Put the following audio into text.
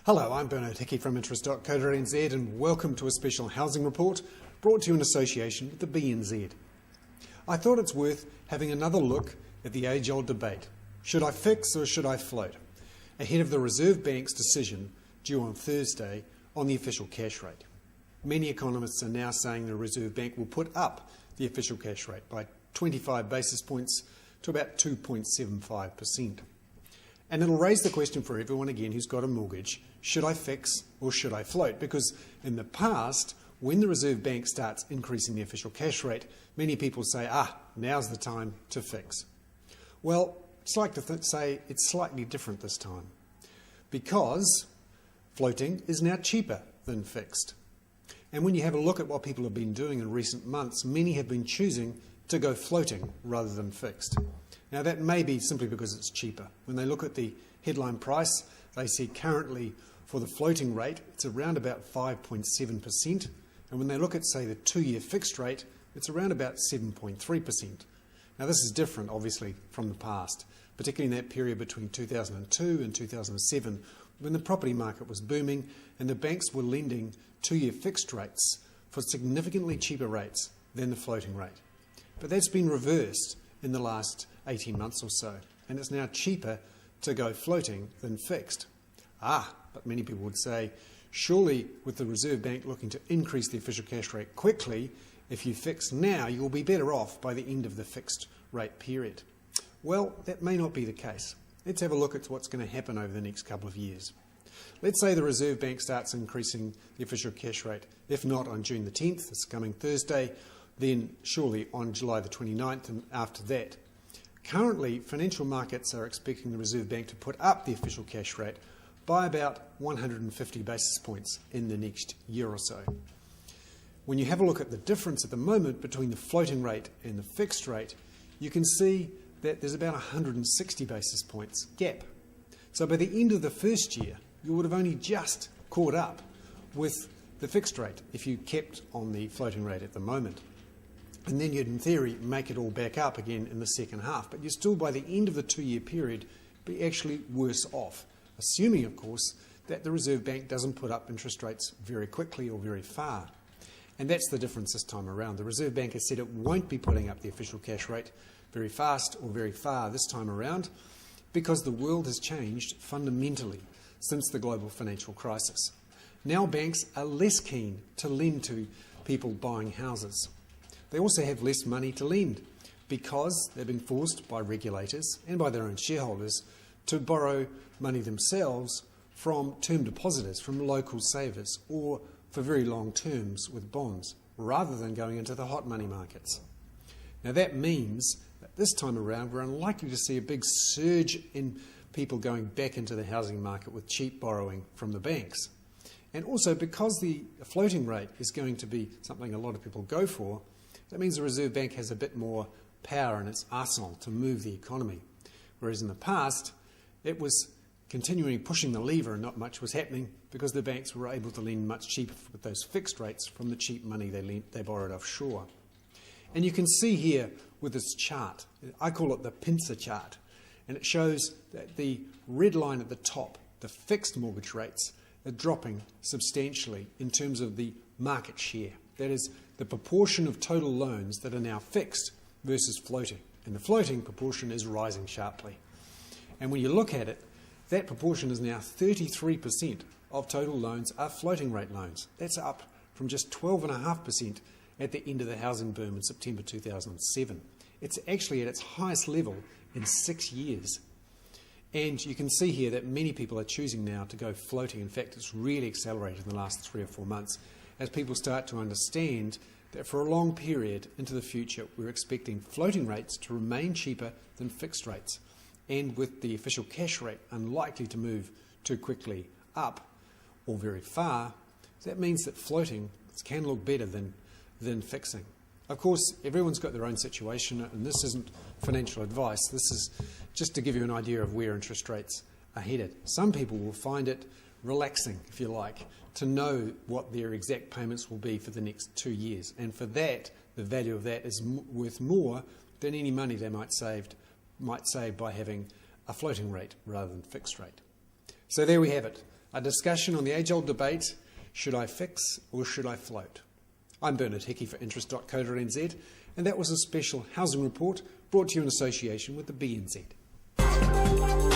Hello, I'm Bernard Hickey from interest.co.nz and welcome to a special housing report brought to you in association with the BNZ. I thought it's worth having another look at the age-old debate. Should I fix or should I float? Ahead of the Reserve Bank's decision due on Thursday on the official cash rate. Many economists are now saying the Reserve Bank will put up the official cash rate by 25 basis points to about 2.75%. And it'll raise the question for everyone again who's got a mortgage, should I fix or should I float? Because in the past, when the Reserve Bank starts increasing the official cash rate, many people say, now's the time to fix. Well, it's like to say it's slightly different this time, because floating is now cheaper than fixed. And when you have a look at what people have been doing in recent months, many have been choosing to go floating rather than fixed. Now that may be simply because it's cheaper. When they look at the headline price, they see currently for the floating rate, it's around about 5.7%. And when they look at, say, the 2-year fixed rate, it's around about 7.3%. Now this is different, obviously, from the past, particularly in that period between 2002 and 2007, when the property market was booming and the banks were lending 2-year fixed rates for significantly cheaper rates than the floating rate. But that's been reversed in the last 18 months or so, and it's now cheaper to go floating than fixed. But many people would say, surely with the Reserve Bank looking to increase the official cash rate quickly, if you fix now, you'll be better off by the end of the fixed rate period. Well, that may not be the case. Let's have a look at what's going to happen over the next couple of years. Let's say the Reserve Bank starts increasing the official cash rate, if not on June the 10th, this coming Thursday, then surely on July the 29th and after that. Currently, financial markets are expecting the Reserve Bank to put up the official cash rate by about 150 basis points in the next year or so. When you have a look at the difference at the moment between the floating rate and the fixed rate, you can see that there's about 160 basis points gap. So by the end of the first year, you would have only just caught up with the fixed rate if you kept on the floating rate at the moment. And then you'd, in theory, make it all back up again in the second half. But you'd still, by the end of the 2-year period, be actually worse off, assuming, of course, that the Reserve Bank doesn't put up interest rates very quickly or very far. And that's the difference this time around. The Reserve Bank has said it won't be putting up the official cash rate very fast or very far this time around, because the world has changed fundamentally since the global financial crisis. Now banks are less keen to lend to people buying houses. They also have less money to lend because they've been forced by regulators and by their own shareholders to borrow money themselves from term depositors, from local savers, or for very long terms with bonds, rather than going into the hot money markets. Now that means that this time around we're unlikely to see a big surge in people going back into the housing market with cheap borrowing from the banks. And also because the floating rate is going to be something a lot of people go for, that means the Reserve Bank has a bit more power in its arsenal to move the economy. Whereas in the past, it was continuing pushing the lever and not much was happening because the banks were able to lend much cheaper with those fixed rates from the cheap money they borrowed offshore. And you can see here with this chart, I call it the pincer chart, and it shows that the red line at the top, the fixed mortgage rates, are dropping substantially in terms of the market share. That is, the proportion of total loans that are now fixed versus floating. And the floating proportion is rising sharply. And when you look at it, that proportion is now 33% of total loans are floating rate loans. That's up from just 12.5% at the end of the housing boom in September 2007. It's actually at its highest level in 6 years. And you can see here that many people are choosing now to go floating. In fact, it's really accelerated in the last 3 or 4 months as people start to understand that for a long period into the future, we're expecting floating rates to remain cheaper than fixed rates. And with the official cash rate unlikely to move too quickly up or very far, that means that floating can look better than fixing. Of course, everyone's got their own situation, and this isn't financial advice. This is just to give you an idea of where interest rates are headed. Some people will find it relaxing, if you like, to know what their exact payments will be for the next 2 years. And for that, the value of that is worth more than any money they might save by having a floating rate rather than fixed rate. So there we have it. a discussion on the age-old debate, should I fix or should I float? I'm Bernard Hickey for interest.co.nz, and that was a special housing report brought to you in association with the BNZ.